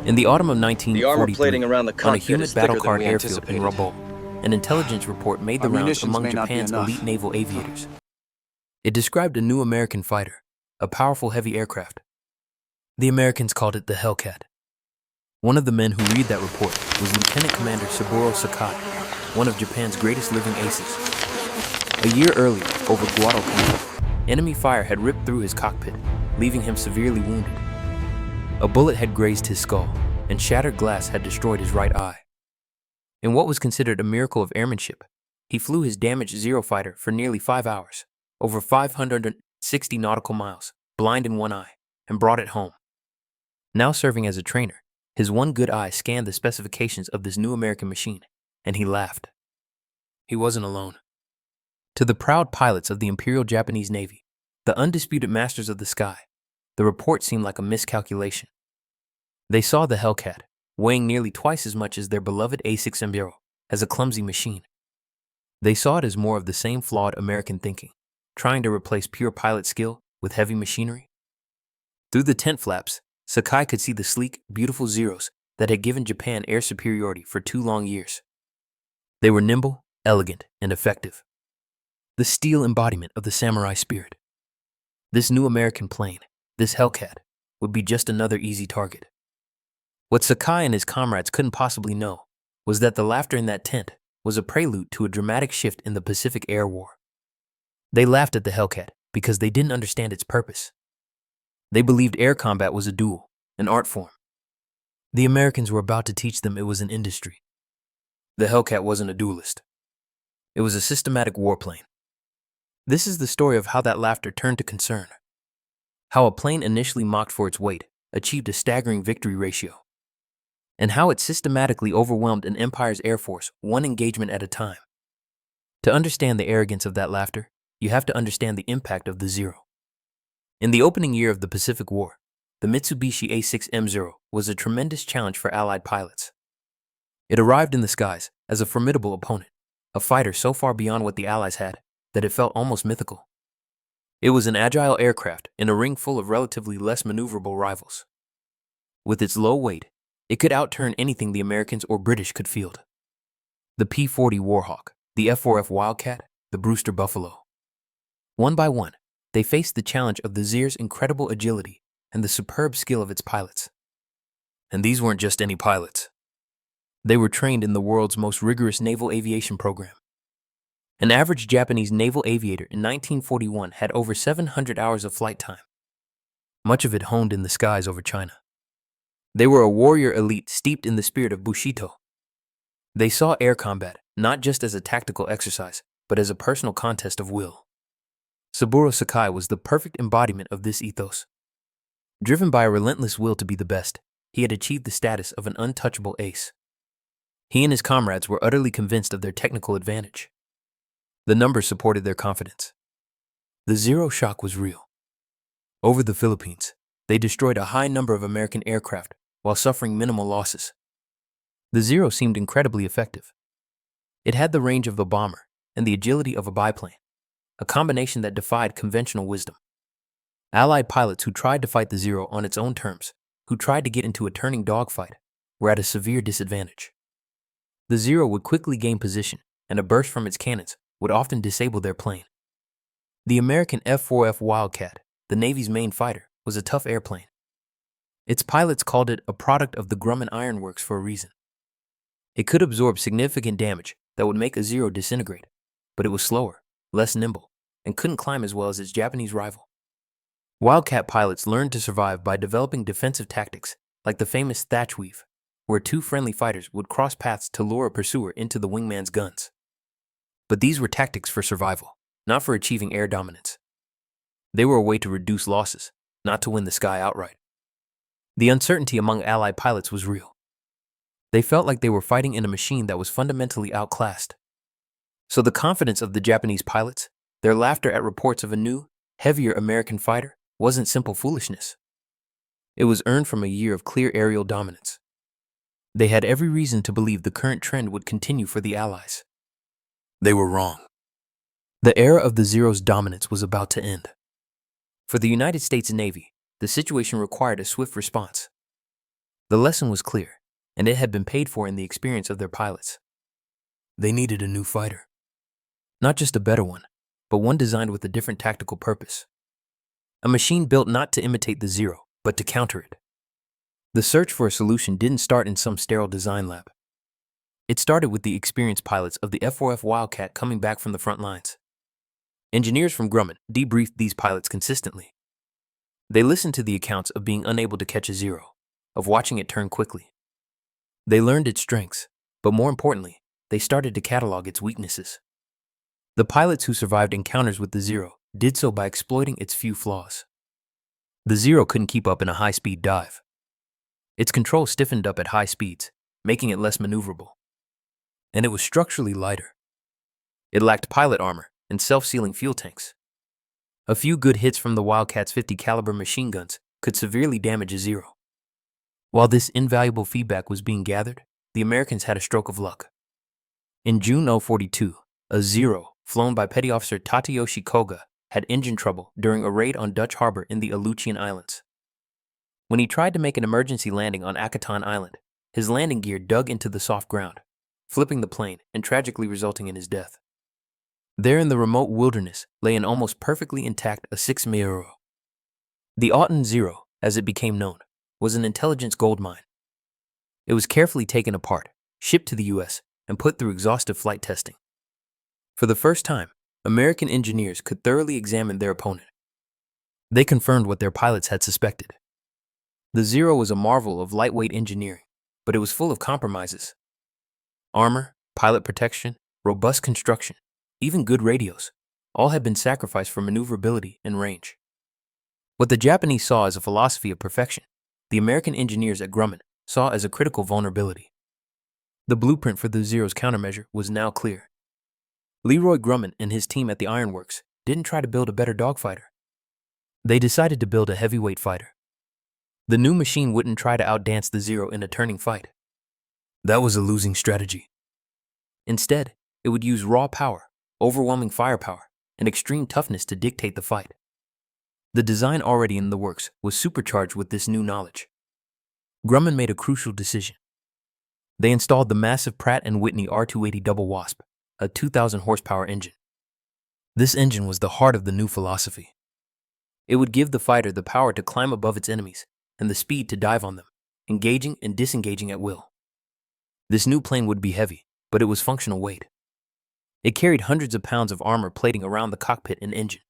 In the autumn of The armor plating 1943, around the on a cockpit humid is thicker battle than card we airfield in anticipated. Rabaul, an intelligence report made the Our rounds munitions among may not be Japan's enough. elite naval aviators. It described a new American fighter, a powerful heavy aircraft. The Americans called it the Hellcat. One of the men who read that report was Lieutenant Commander Saburo Sakai, one of Japan's greatest living aces. A year earlier, over Guadalcanal, enemy fire had ripped through his cockpit, leaving him severely wounded. A bullet had grazed his skull, and shattered glass had destroyed his right eye. In what was considered a miracle of airmanship, he flew his damaged Zero fighter for nearly 5 hours, over 560 nautical miles, blind in one eye, and brought it home. Now serving as a trainer, his one good eye scanned the specifications of this new American machine, and he laughed. He wasn't alone. To the proud pilots of the Imperial Japanese Navy, the undisputed masters of the sky, the report seemed like a miscalculation. They saw the Hellcat, weighing nearly twice as much as their beloved A6M0, as a clumsy machine. They saw it as more of the same flawed American thinking, trying to replace pure pilot skill with heavy machinery. Through the tent flaps, Sakai could see the sleek, beautiful Zeros that had given Japan air superiority for 2 long years. They were nimble, elegant, and effective. The steel embodiment of the samurai spirit. This new American plane, this Hellcat, would be just another easy target. What Sakai and his comrades couldn't possibly know was that the laughter in that tent was a prelude to a dramatic shift in the Pacific Air War. They laughed at the Hellcat because they didn't understand its purpose. They believed air combat was a duel, an art form. The Americans were about to teach them it was an industry. The Hellcat wasn't a duelist. It was a systematic warplane. This is the story of how that laughter turned to concern. How a plane initially mocked for its weight achieved a staggering victory ratio. And how it systematically overwhelmed an empire's air force one engagement at a time. To understand the arrogance of that laughter, you have to understand the impact of the Zero. In the opening year of the Pacific War, the Mitsubishi A6M0 was a tremendous challenge for Allied pilots. It arrived in the skies as a formidable opponent, a fighter so far beyond what the Allies had that it felt almost mythical. It was an agile aircraft in a ring full of relatively less maneuverable rivals. With its low weight, it could outturn anything the Americans or British could field. The P-40 Warhawk, the F-4F Wildcat, the Brewster Buffalo. One by one, they faced the challenge of the Zer's incredible agility and the superb skill of its pilots. And these weren't just any pilots. They were trained in the world's most rigorous naval aviation program. An average Japanese naval aviator in 1941 had over 700 hours of flight time, much of it honed in the skies over China. They were a warrior elite steeped in the spirit of Bushido. They saw air combat not just as a tactical exercise, but as a personal contest of will. Saburo Sakai was the perfect embodiment of this ethos. Driven by a relentless will to be the best, he had achieved the status of an untouchable ace. He and his comrades were utterly convinced of their technical advantage. The numbers supported their confidence. The Zero shock was real. Over the Philippines, they destroyed a high number of American aircraft while suffering minimal losses. The Zero seemed incredibly effective. It had the range of a bomber and the agility of a biplane, a combination that defied conventional wisdom. Allied pilots who tried to fight the Zero on its own terms, who tried to get into a turning dogfight, were at a severe disadvantage. The Zero would quickly gain position, and a burst from its cannons would often disable their plane. The American F-4F Wildcat, the Navy's main fighter, was a tough airplane. Its pilots called it a product of the Grumman Iron Works for a reason. It could absorb significant damage that would make a Zero disintegrate, but it was slower, less nimble, and couldn't climb as well as its Japanese rival. Wildcat pilots learned to survive by developing defensive tactics, like the famous thatch weave, where 2 friendly fighters would cross paths to lure a pursuer into the wingman's guns. But these were tactics for survival, not for achieving air dominance. They were a way to reduce losses, not to win the sky outright. The uncertainty among Allied pilots was real. They felt like they were fighting in a machine that was fundamentally outclassed. So the confidence of the Japanese pilots, their laughter at reports of a new, heavier American fighter, wasn't simple foolishness. It was earned from a year of clear aerial dominance. They had every reason to believe the current trend would continue for the Allies. They were wrong. The era of the Zero's dominance was about to end. For the United States Navy, the situation required a swift response. The lesson was clear, and it had been paid for in the experience of their pilots. They needed a new fighter. Not just a better one, but one designed with a different tactical purpose. A machine built not to imitate the Zero, but to counter it. The search for a solution didn't start in some sterile design lab. It started with the experienced pilots of the F-4F Wildcat coming back from the front lines. Engineers from Grumman debriefed these pilots consistently. They listened to the accounts of being unable to catch a Zero, of watching it turn quickly. They learned its strengths, but more importantly, they started to catalog its weaknesses. The pilots who survived encounters with the Zero did so by exploiting its few flaws. The Zero couldn't keep up in a high-speed dive. Its control stiffened up at high speeds, making it less maneuverable. And it was structurally lighter. It lacked pilot armor and self-sealing fuel tanks. A few good hits from the Wildcat's 50 caliber machine guns could severely damage a Zero. While this invaluable feedback was being gathered, the Americans had a stroke of luck. In June 1942, a Zero, flown by Petty Officer Tadayoshi Koga, had engine trouble during a raid on Dutch harbor in the Aleutian Islands. When he tried to make an emergency landing on Akaton Island, his landing gear dug into the soft ground, flipping the plane and tragically resulting in his death. There in the remote wilderness lay an almost perfectly intact A-6 Meteoro. The Autumn Zero, as it became known, was an intelligence goldmine. It was carefully taken apart, shipped to the U.S., and put through exhaustive flight testing. For the first time, American engineers could thoroughly examine their opponent. They confirmed what their pilots had suspected. The Zero was a marvel of lightweight engineering, but it was full of compromises. Armor, pilot protection, robust construction, even good radios, all had been sacrificed for maneuverability and range. What the Japanese saw as a philosophy of perfection, the American engineers at Grumman saw as a critical vulnerability. The blueprint for the Zero's countermeasure was now clear. Leroy Grumman and his team at the Ironworks didn't try to build a better dogfighter. They decided to build a heavyweight fighter. The new machine wouldn't try to outdance the Zero in a turning fight. That was a losing strategy. Instead, it would use raw power, overwhelming firepower, and extreme toughness to dictate the fight. The design already in the works was supercharged with this new knowledge. Grumman made a crucial decision. They installed the massive Pratt & Whitney R280 Double Wasp, a 2,000 horsepower engine. This engine was the heart of the new philosophy. It would give the fighter the power to climb above its enemies and the speed to dive on them, engaging and disengaging at will. This new plane would be heavy, but it was functional weight. It carried hundreds of pounds of armor plating around the cockpit and engine.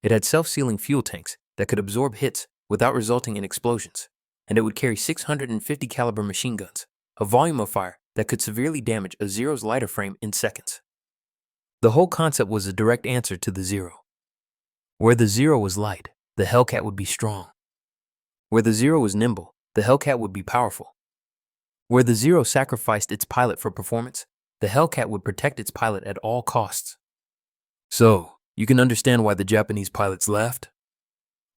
It had self-sealing fuel tanks that could absorb hits without resulting in explosions, and it would carry 650 caliber machine guns, a volume of fire that could severely damage a Zero's lighter frame in seconds. The whole concept was a direct answer to the Zero. Where the Zero was light, the Hellcat would be strong. Where the Zero was nimble, the Hellcat would be powerful. Where the Zero sacrificed its pilot for performance, the Hellcat would protect its pilot at all costs. So, you can understand why the Japanese pilots laughed?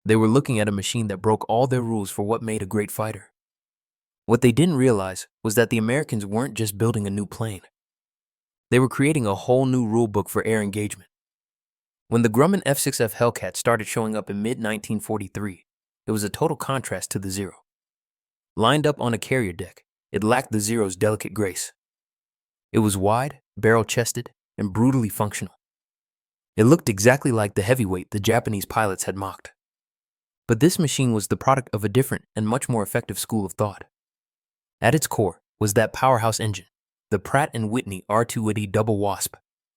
They were looking at a machine that broke all their rules for what made a great fighter. What they didn't realize was that the Americans weren't just building a new plane. They were creating a whole new rule book for air engagement. When the Grumman F-6F Hellcat started showing up in mid-1943, it was a total contrast to the Zero. Lined up on a carrier deck, it lacked the Zero's delicate grace. It was wide, barrel-chested, and brutally functional. It looked exactly like the heavyweight the Japanese pilots had mocked. But this machine was the product of a different and much more effective school of thought. At its core was that powerhouse engine, the Pratt & Whitney R280 Double Wasp,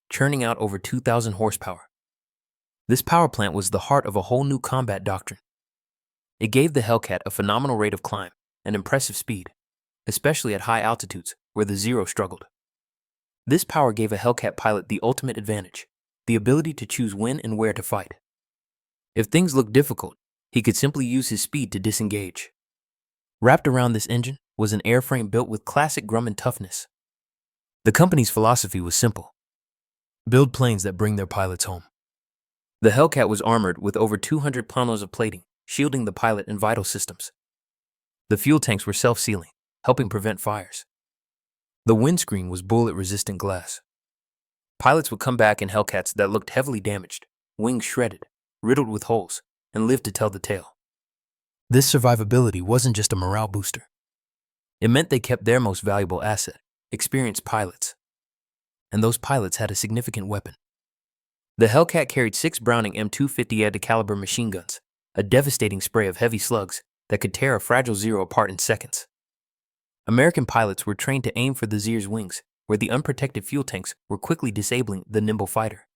churning out over 2,000 horsepower. This power plant was the heart of a whole new combat doctrine. It gave the Hellcat a phenomenal rate of climb and impressive speed, especially at high altitudes where the Zero struggled. This power gave a Hellcat pilot the ultimate advantage, the ability to choose when and where to fight. If things looked difficult, he could simply use his speed to disengage. Wrapped around this engine was an airframe built with classic Grumman toughness. The company's philosophy was simple: build planes that bring their pilots home. The Hellcat was armored with over 200 pounds of plating, shielding the pilot and vital systems. The fuel tanks were self-sealing, helping prevent fires. The windscreen was bullet-resistant glass. Pilots would come back in Hellcats that looked heavily damaged, wings shredded, riddled with holes, and lived to tell the tale. This survivability wasn't just a morale booster. It meant they kept their most valuable asset, experienced pilots. And those pilots had a significant weapon. The Hellcat carried 6 Browning M250 caliber machine guns, a devastating spray of heavy slugs that could tear a fragile Zero apart in seconds. American pilots were trained to aim for the Zer's wings, where the unprotected fuel tanks were quickly disabling the nimble fighter.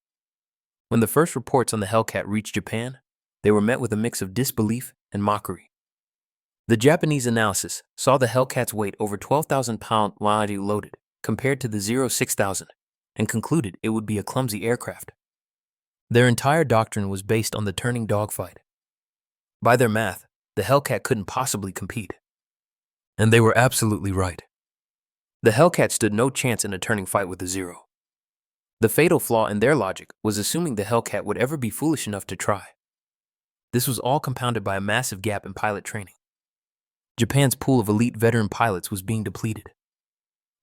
When the first reports on the Hellcat reached Japan, they were met with a mix of disbelief and mockery. The Japanese analysis saw the Hellcat's weight over 12,000 pounds loaded compared to the Zero 6,000 and concluded it would be a clumsy aircraft. Their entire doctrine was based on the turning dogfight. By their math, the Hellcat couldn't possibly compete. And they were absolutely right. The Hellcat stood no chance in a turning fight with the Zero. The fatal flaw in their logic was assuming the Hellcat would ever be foolish enough to try. This was all compounded by a massive gap in pilot training. Japan's pool of elite veteran pilots was being depleted.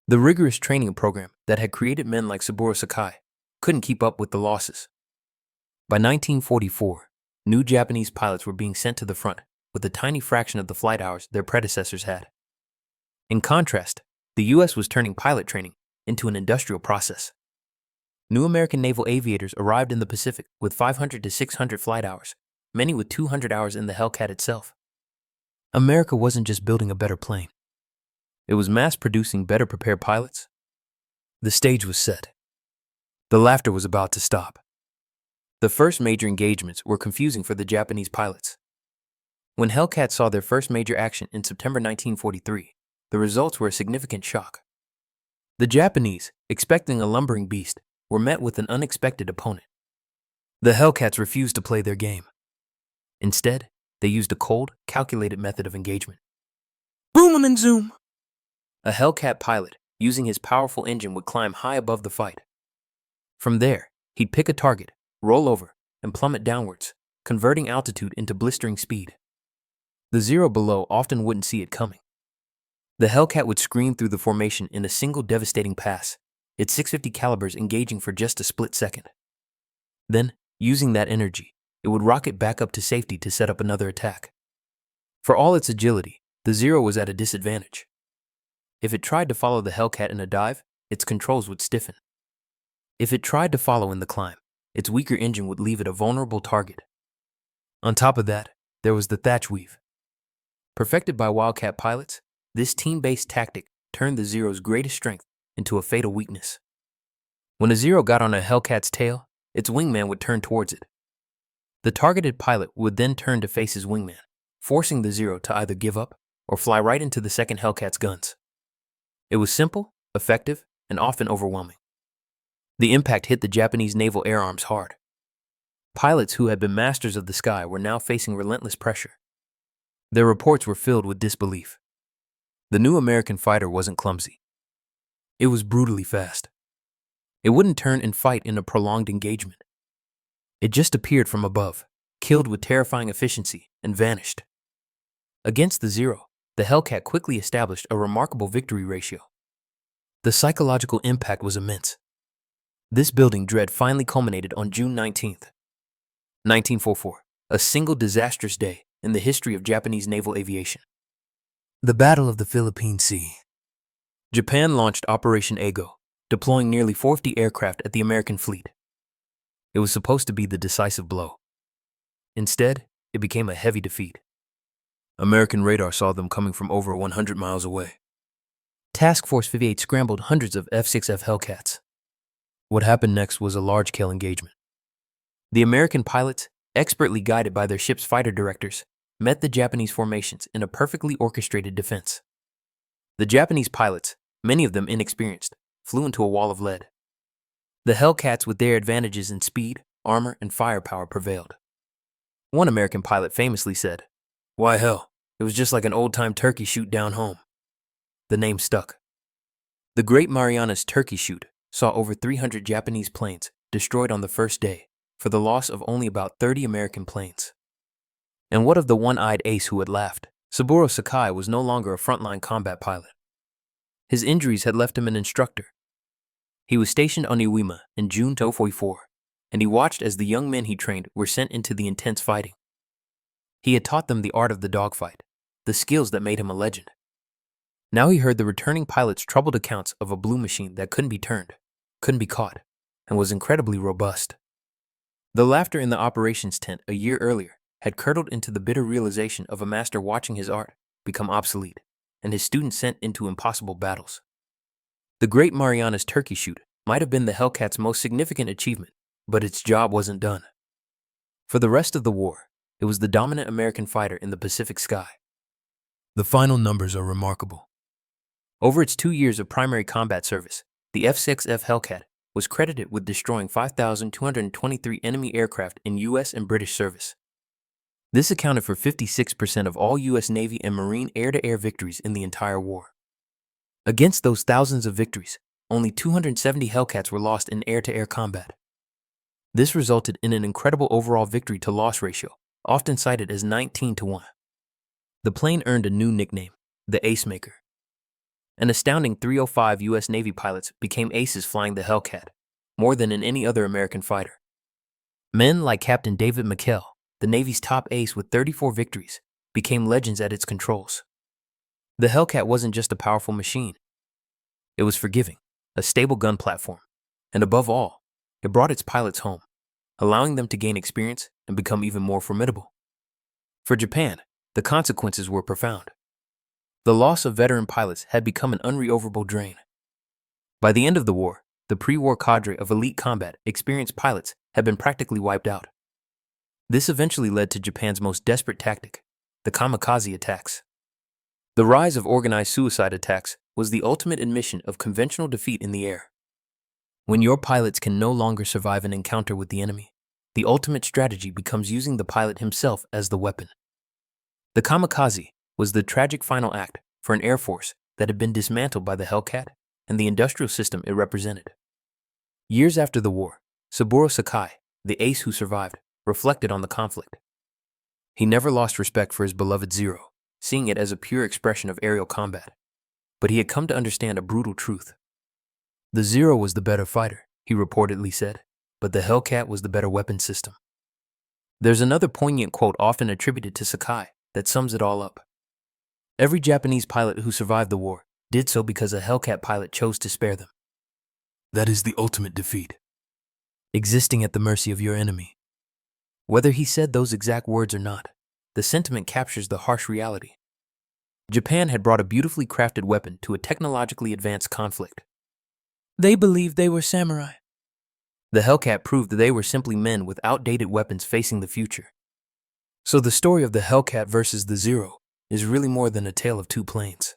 The rigorous training program that had created men like Saburo Sakai couldn't keep up with the losses. By 1944, new Japanese pilots were being sent to the front with a tiny fraction of the flight hours their predecessors had. In contrast, the U.S. was turning pilot training into an industrial process. New American naval aviators arrived in the Pacific with 500 to 600 flight hours, many with 200 hours in the Hellcat itself. America wasn't just building a better plane. It was mass-producing better prepared pilots. The stage was set. The laughter was about to stop. The first major engagements were confusing for the Japanese pilots. When Hellcats saw their first major action in September 1943, the results were a significant shock. The Japanese, expecting a lumbering beast, were met with an unexpected opponent. The Hellcats refused to play their game. Instead, they used a cold, calculated method of engagement. Boom and zoom! A Hellcat pilot, using his powerful engine, would climb high above the fight. From there, he'd pick a target, roll over, and plummet downwards, converting altitude into blistering speed. The Zero below often wouldn't see it coming. The Hellcat would scream through the formation in a single devastating pass, its 650 calibers engaging for just a split second. Then, using that energy, it would rocket back up to safety to set up another attack. For all its agility, the Zero was at a disadvantage. If it tried to follow the Hellcat in a dive, its controls would stiffen. If it tried to follow in the climb, its weaker engine would leave it a vulnerable target. On top of that, there was the thatch weave. Perfected by Wildcat pilots, this team-based tactic turned the Zero's greatest strength into a fatal weakness. When a Zero got on a Hellcat's tail, its wingman would turn towards it. The targeted pilot would then turn to face his wingman, forcing the Zero to either give up or fly right into the second Hellcat's guns. It was simple, effective, and often overwhelming. The impact hit the Japanese naval air arms hard. Pilots who had been masters of the sky were now facing relentless pressure. Their reports were filled with disbelief. The new American fighter wasn't clumsy. It was brutally fast. It wouldn't turn and fight in a prolonged engagement. It just appeared from above, killed with terrifying efficiency, and vanished. Against the Zero, the Hellcat quickly established a remarkable victory ratio. The psychological impact was immense. This building dread finally culminated on June 19, 1944, a single disastrous day in the history of Japanese naval aviation. The Battle of the Philippine Sea. Japan launched Operation Ego, deploying nearly 40 aircraft at the American fleet. It was supposed to be the decisive blow. Instead, it became a heavy defeat. American radar saw them coming from over 100 miles away. Task Force 58 scrambled hundreds of F-6F Hellcats. What happened next was a large-scale engagement. The American pilots, expertly guided by their ship's fighter directors, met the Japanese formations in a perfectly orchestrated defense. The Japanese pilots, many of them inexperienced, flew into a wall of lead. The Hellcats, with their advantages in speed, armor, and firepower, prevailed. One American pilot famously said, "Why hell, it was just like an old-time turkey shoot down home." The name stuck. The Great Marianas Turkey Shoot saw over 300 Japanese planes destroyed on the first day for the loss of only about 30 American planes. And what of the one-eyed ace who had laughed? Saburo Sakai was no longer a frontline combat pilot. His injuries had left him an instructor. He was stationed on Iwima in June 1944, and he watched as the young men he trained were sent into the intense fighting. He had taught them the art of the dogfight, the skills that made him a legend. Now he heard the returning pilot's troubled accounts of a blue machine that couldn't be turned, couldn't be caught, and was incredibly robust. The laughter in the operations tent a year earlier had curdled into the bitter realization of a master watching his art become obsolete and his students sent into impossible battles. The Great Marianas Turkey Shoot might have been the Hellcats' most significant achievement, but its job wasn't done. For the rest of the war, it was the dominant American fighter in the Pacific sky. The final numbers are remarkable. Over its 2 years of primary combat service, the F-6F Hellcat was credited with destroying 5,223 enemy aircraft in U.S. and British service. This accounted for 56% of all U.S. Navy and Marine air-to-air victories in the entire war. Against those thousands of victories, only 270 Hellcats were lost in air-to-air combat. This resulted in an incredible overall victory-to-loss ratio, often cited as 19-1. The plane earned a new nickname, the Ace Maker. An astounding 305 U.S. Navy pilots became aces flying the Hellcat, more than in any other American fighter. Men like Captain David McKell, the Navy's top ace with 34 victories, became legends at its controls. The Hellcat wasn't just a powerful machine. It was forgiving, a stable gun platform, and above all, it brought its pilots home, allowing them to gain experience and become even more formidable. For Japan, the consequences were profound. The loss of veteran pilots had become an unrecoverable drain. By the end of the war, the pre-war cadre of elite combat experienced pilots had been practically wiped out. This eventually led to Japan's most desperate tactic, the kamikaze attacks. The rise of organized suicide attacks was the ultimate admission of conventional defeat in the air. When your pilots can no longer survive an encounter with the enemy, the ultimate strategy becomes using the pilot himself as the weapon. The kamikaze was the tragic final act for an air force that had been dismantled by the Hellcat and the industrial system it represented. Years after the war, Saburo Sakai, the ace who survived, reflected on the conflict. He never lost respect for his beloved Zero, seeing it as a pure expression of aerial combat. But he had come to understand a brutal truth. The Zero was the better fighter, he reportedly said, but the Hellcat was the better weapon system. There's another poignant quote often attributed to Sakai that sums it all up. Every Japanese pilot who survived the war did so because a Hellcat pilot chose to spare them. That is the ultimate defeat. Existing at the mercy of your enemy. Whether he said those exact words or not, the sentiment captures the harsh reality. Japan had brought a beautifully crafted weapon to a technologically advanced conflict. They believed they were samurai. The Hellcat proved that they were simply men with outdated weapons facing the future. So the story of the Hellcat versus the Zero is really more than a tale of two planes.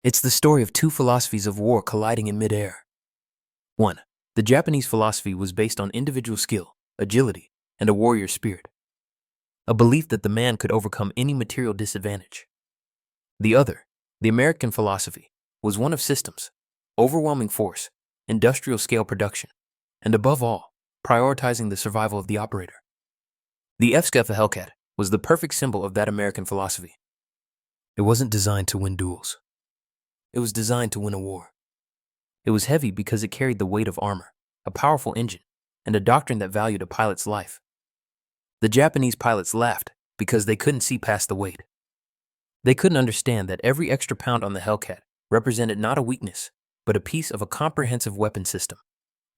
It's the story of two philosophies of war colliding in midair. 1. The Japanese philosophy was based on individual skill, agility, and a warrior spirit. A belief that the man could overcome any material disadvantage. The other, the American philosophy, was one of systems, overwhelming force, industrial scale production, and above all, prioritizing the survival of the operator. The F-6F Hellcat was the perfect symbol of that American philosophy. It wasn't designed to win duels. It was designed to win a war. It was heavy because it carried the weight of armor, a powerful engine, and a doctrine that valued a pilot's life. The Japanese pilots laughed because they couldn't see past the weight. They couldn't understand that every extra pound on the Hellcat represented not a weakness, but a piece of a comprehensive weapon system,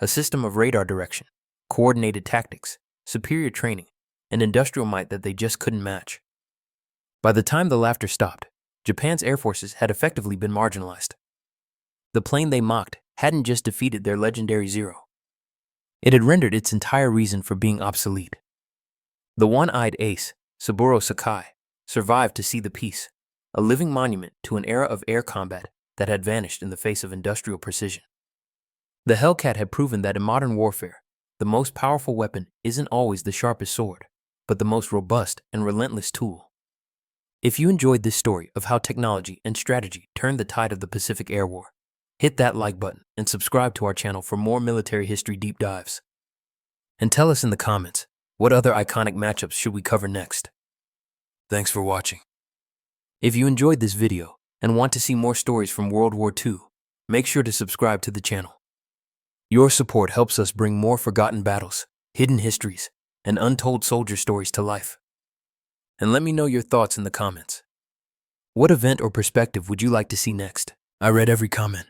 a system of radar direction, coordinated tactics, superior training, and industrial might that they just couldn't match. By the time the laughter stopped, Japan's air forces had effectively been marginalized. The plane they mocked hadn't just defeated their legendary Zero. It had rendered its entire reason for being obsolete. The one-eyed ace, Saburo Sakai, survived to see the peace, a living monument to an era of air combat that had vanished in the face of industrial precision. The Hellcat had proven that in modern warfare, the most powerful weapon isn't always the sharpest sword, but the most robust and relentless tool. If you enjoyed this story of how technology and strategy turned the tide of the Pacific Air War, hit that like button and subscribe to our channel for more military history deep dives. And tell us in the comments, what other iconic matchups should we cover next? Thanks for watching. If you enjoyed this video and want to see more stories from World War II, make sure to subscribe to the channel. Your support helps us bring more forgotten battles, hidden histories, and untold soldier stories to life. And let me know your thoughts in the comments. What event or perspective would you like to see next? I read every comment.